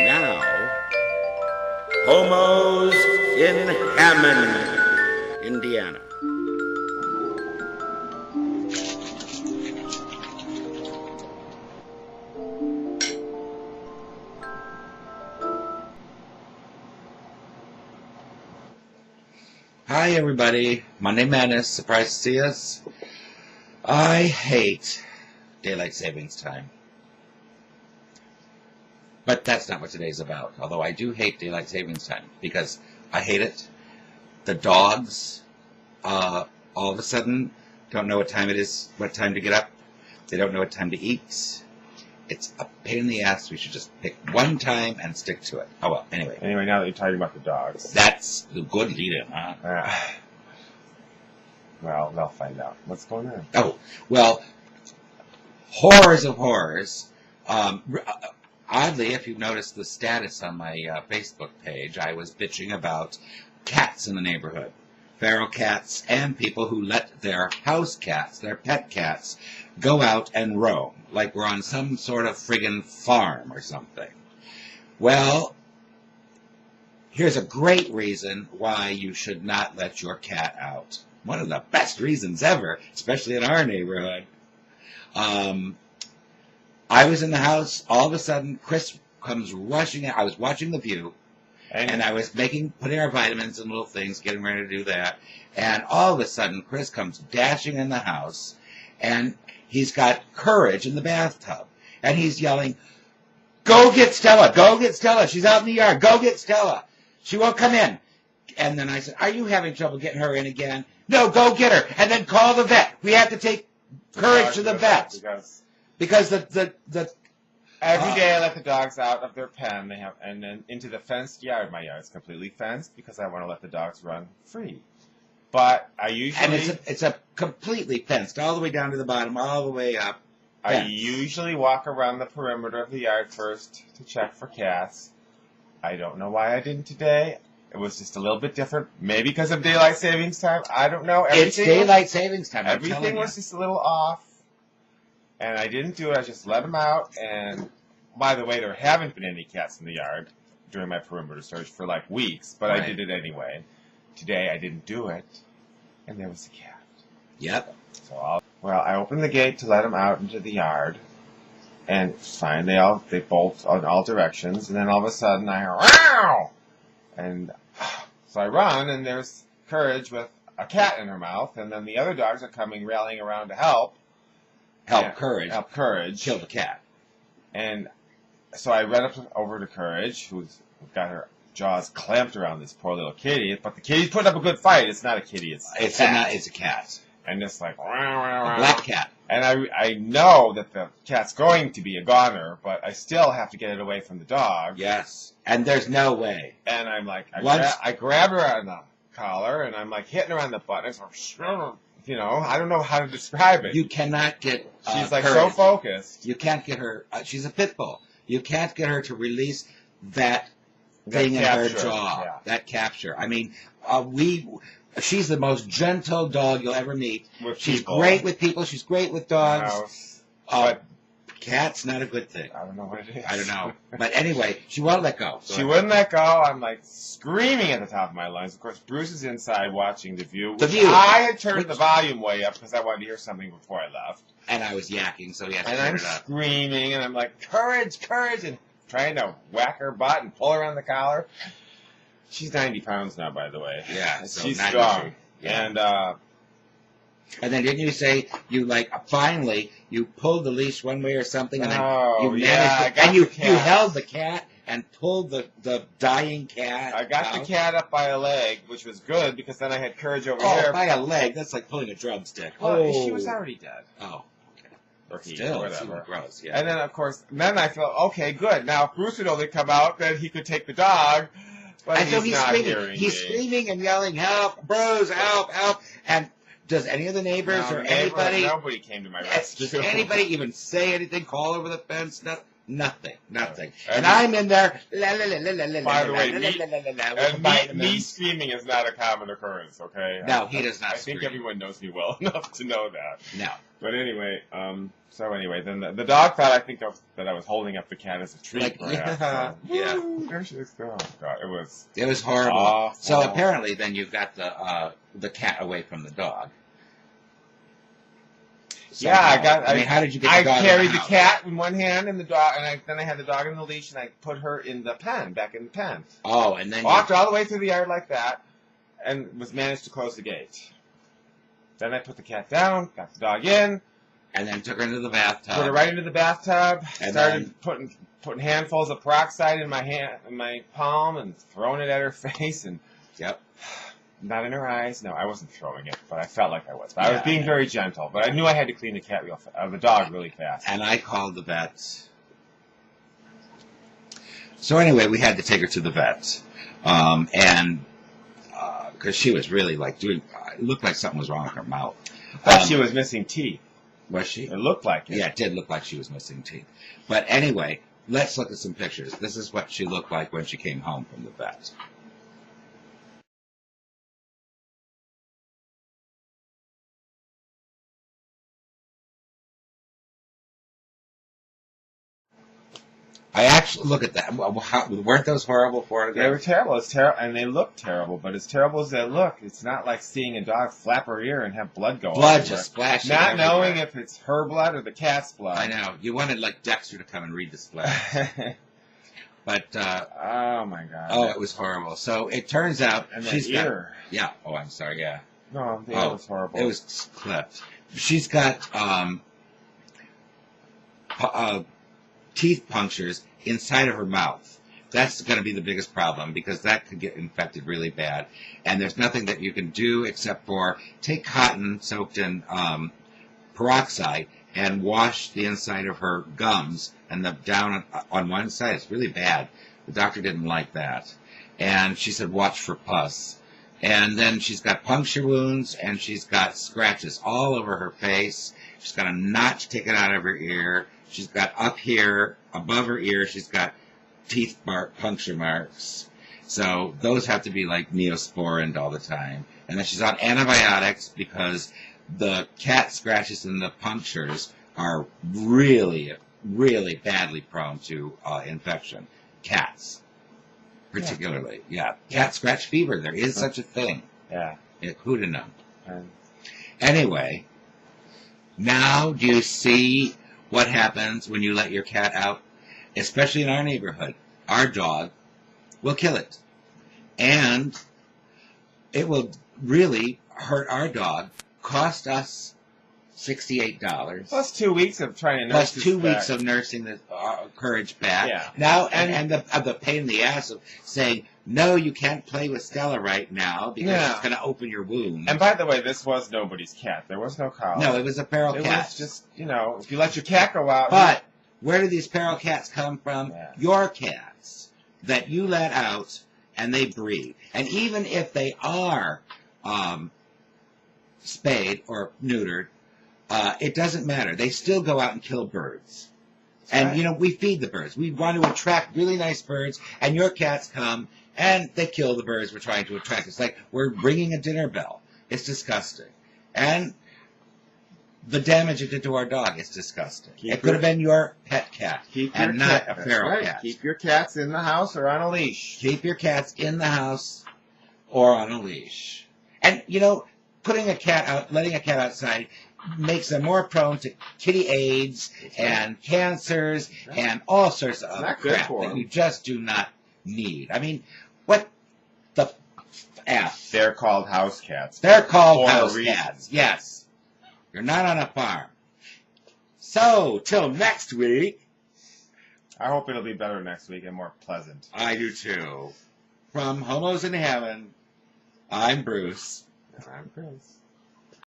Now, Homos in Hammond, Indiana. Hi everybody, Monday Madness, surprised to see us. I hate daylight savings time. But that's not what today's about, although I do hate daylight savings time, because I hate it. The dogs, all of a sudden, don't know what time it is, what time to get up. They don't know what time to eat. It's a pain in the ass. We should just pick one time and stick to it. Oh well, anyway. Anyway, now that you're talking about the dogs. That's the good lead-in, huh? Well, they'll find out. What's going on? Oh, well, horrors of horrors. Oddly, if you've noticed the status on my Facebook page, I was bitching about cats in the neighborhood. Feral cats and people who let their house cats, their pet cats, go out and roam, like we're on some sort of friggin' farm or something. Well, here's a great reason why you should not let your cat out. One of the best reasons ever, especially in our neighborhood. I was in the house, all of a sudden, Chris comes rushing in. I was watching The View, and I was putting our vitamins and little things, getting ready to do that, and all of a sudden, Chris comes dashing in the house, and he's got Courage in the bathtub, and he's yelling, "Go get Stella! Go get Stella! She's out in the yard! Go get Stella! She won't come in!" And then I said, "Are you having trouble getting her in again?" "No, go get her, and then call the vet. We have to take Courage to the vet." Because every day I let the dogs out of their pen, and then into the fenced yard. My yard's completely fenced because I want to let the dogs run free. But I usually... And it's a completely fenced, all the way down to the bottom, all the way up. I usually walk around the perimeter of the yard first to check for cats. I don't know why I didn't today. It was just a little bit different. Maybe because of daylight savings time. I don't know. It's daylight savings time. Everything was just a little off. And I didn't do it. I just let them out. And by the way, there haven't been any cats in the yard during my perimeter search for like weeks. But right. I did it anyway. Today I didn't do it. And there was a cat. Yep. So I opened the gate to let them out into the yard. And it's fine. They bolt in all directions. And then all of a sudden I hear, "Wow!" And so I run, and there's Courage with a cat in her mouth. And then the other dogs are coming rallying around to help. Help Courage. Help Courage. Kill the cat. And so I ran over to Courage, who's got her jaws clamped around this poor little kitty. But the kitty's putting up a good fight. It's not a kitty. It's a cat. And it's like, rah, rah, rah. A black cat. And I know that the cat's going to be a goner, but I still have to get it away from the dog. Yes. And there's no way. And I'm like, I grab her on the collar, and I'm like hitting her on the butt. It's like, you know, I don't know how to describe it. You cannot get she's like Courage. So focused. You can't get her. She's a pit bull. You can't get her to release that thing in her jaw. Yeah. That capture. I mean, she's the most gentle dog you'll ever meet. She's great with people. She's great with dogs. Cats, not a good thing. I don't know what it is. I don't know. But anyway, she won't let go. She wouldn't let go. I'm like screaming at the top of my lungs. Of course, Bruce is inside watching The View. I had turned the volume way up because I wanted to hear something before I left. And I was yakking, so he had to turn it up. And I'm screaming, and I'm like, "Courage, Courage," and trying to whack her butt and pull her on the collar. She's 90 pounds now, by the way. Yeah, so she's strong. Yeah. And then didn't you say you finally you pulled the leash one way or something, and then you managed and you held the cat and pulled the dying cat. I got the cat up by a leg, which was good because then I had Courage over here. Oh, by a leg? That's like pulling a drumstick. Well, she was already dead. Oh, okay. Or he, still, whatever. Gross. Yeah. And then of course, I felt okay, good. Now if Bruce would only come out, then he could take the dog. But and so he's screaming. He's screaming and yelling, "Help, Bruce! Help! Help!" And does any of the neighbors or anybody? Nobody came to my rescue. Does anybody even say anything? Call over the fence? Nothing. And I'm in there. By the way, me screaming is not a common occurrence. Okay. No, he does not. I think everyone knows me well enough to know that. No. But anyway, then the dog thought that I was holding up the cat as a treat. Like, perhaps, yeah, so, yeah. woo, there she is. Oh God, It was horrible. awful. So apparently, then you got the cat away from the dog. Yeah, I mean, how did you get the dog? I carried in the house? cat in one hand and the dog, and then I had the dog in the leash, and I put her in the pen, back in the pen. Oh, and then Walked all the way through the yard like that, and managed to close the gate. Then I put the cat down, got the dog in, and then took her into the bathtub. put her right into the bathtub. And Started putting handfuls of peroxide in my palm, and throwing it at her face, and Yep. not in her eyes. No, I wasn't throwing it, but I felt like I was. But I was being very gentle. But I knew I had to clean the dog really fast. And I called the vet. So anyway, we had to take her to the vet, and because she was really like it looked like something was wrong with her mouth. I thought she was missing teeth. Was she? It looked like it. Yeah, it did look like she was missing teeth. But anyway, let's look at some pictures. This is what she looked like when she came home from the vet. I actually look at that. Weren't those horrible photographs? They were terrible. It's terrible, and they look terrible. But as terrible as they look, it's not like seeing a dog flap her ear and have blood go. Blood everywhere. just splashing. Not everywhere. knowing if it's her blood or the cat's blood. I know. You wanted like Dexter to come and read the splash. But oh my God. oh, it was horrible. So it turns out And she's that ear. got. Yeah. Oh, I'm sorry. Yeah. No, the ear was horrible. It was clipped. She's got teeth punctures inside of her mouth. That's going to be the biggest problem because that could get infected really bad. And there's nothing that you can do except for take cotton soaked in peroxide and wash the inside of her gums and the down on one side. It's really bad. The doctor didn't like that. And she said, watch for pus. And then she's got puncture wounds and she's got scratches all over her face. She's got a notch taken out of her ear. She's got up here, above her ear, she's got teeth puncture marks. So those have to be like neosporined all the time. And then she's on antibiotics because the cat scratches and the punctures are really, really badly prone to infection. Cats, particularly. Yeah. Cat scratch fever. There is such a thing. Yeah. Who'd have known? Anyway, now do you see what happens when you let your cat out? Especially in our neighborhood. Our dog will kill it. And it will really hurt our dog. Cost us $68. Plus 2 weeks of trying to nurse Plus 2 this weeks back. of nursing the courage back. Yeah. Now, and the pain in the ass of saying, no, you can't play with Stella right now because it's going to open your wound. And by the way, this was nobody's cat. There was no collar. No, it was a feral It cat. was just, if you let your cat go out. But where do these feral cats come from? Yeah. Your cats that you let out and they breed. And even if they are spayed or neutered, it doesn't matter. They still go out and kill birds. And, right. we feed the birds. We want to attract really nice birds, and your cats come, and they kill the birds we're trying to attract. It's like we're ringing a dinner bell. It's disgusting. And the damage it did to our dog is disgusting. It could have been your pet cat, and not a feral cat. Keep your cats in the house or on a leash. Keep your cats in the house or on a leash. And, putting a cat out, letting a cat outside makes them more prone to kitty AIDS and cancers and all sorts of other crap that you just do not need. I mean, what the F? They're called house cats. They're called For a house reason. cats. Yes. You're not on a farm. So, till next week. I hope it'll be better next week and more pleasant. I do too. From Homos in Hammond, I'm Bruce. I'm Chris.